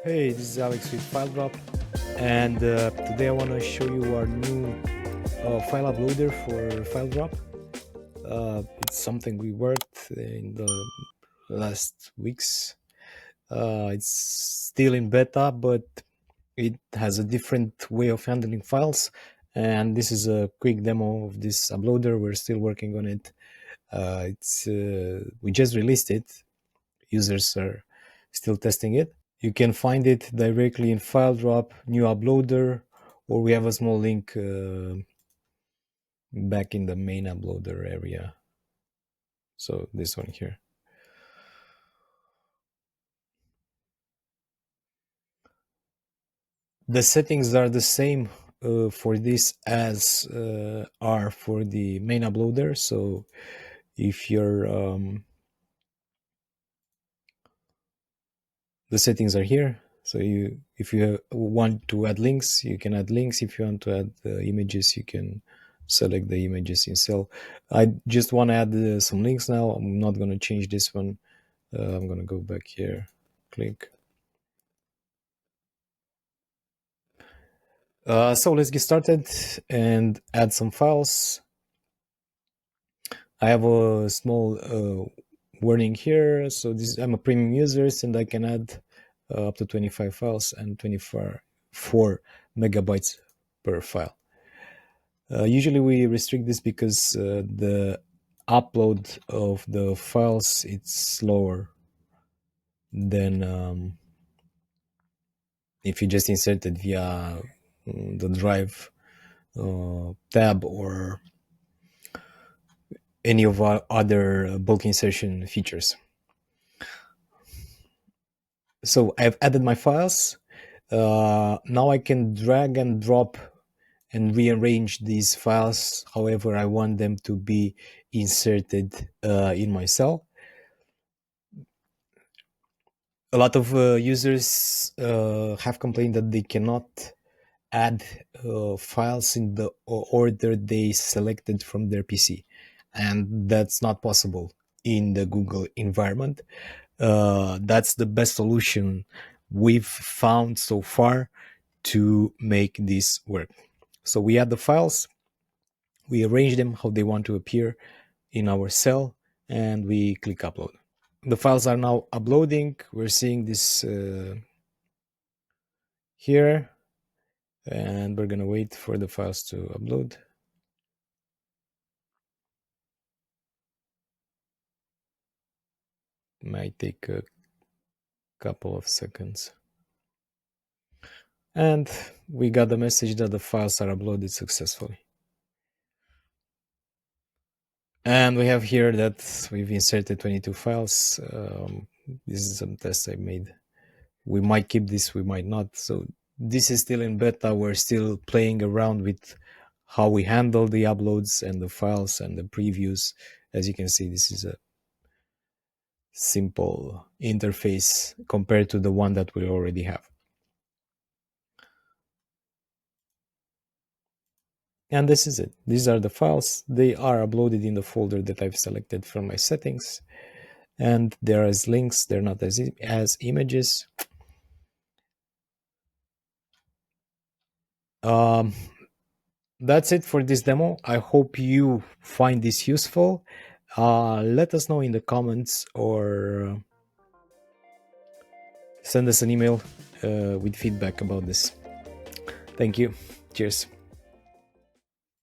Hey, this is Alex with FileDrop, and today I want to show you our new file uploader for FileDrop. It's something we worked in the last weeks. It's still in beta, but it has a different way of handling files, and this is a quick demo of this uploader. We're still working on it. We just released it. Users are still testing it. You can find it directly in FileDrop, new uploader, or we have a small link back in the main uploader area. So this one here. The settings are the same for this as are for the main uploader. So if you're the settings are here. So if you want to add links, you can add links. If you want to add images, you can select the images in cell. I just want to add some links now. I'm not going to change this one. I'm going to go back here, click. So let's get started and add some files. I have a small warning here. So I'm a premium user and I can add up to 25 files and 24 megabytes per file. Usually we restrict this because the upload of the files it's slower than if you just insert it via the drive tab or any of our other bulk insertion features. So I've added my files. Now I can drag and drop and rearrange these files however I want them to be inserted in my cell. A lot of users have complained that they cannot add files in the order they selected from their PC, and that's not possible in the Google environment. That's the best solution we've found so far to make this work. So we add the files, we arrange them how they want to appear in our cell, and we click upload. The files are now uploading. We're seeing this here, and we're gonna wait for the files to upload. Might take a couple of seconds. And we got the message that the files are uploaded successfully. And we have here that we've inserted 22 files. This is some tests I made. We might keep this, we might not. So this is still in beta. We're still playing around with how we handle the uploads and the files and the previews. As you can see, this is a simple interface compared to the one that we already have. And this is it. These are the files. They are uploaded in the folder that I've selected from my settings. And there is links. They're not as images. That's it for this demo. I hope you find this useful. Let us know in the comments or send us an email with feedback about this. Thank you. Cheers.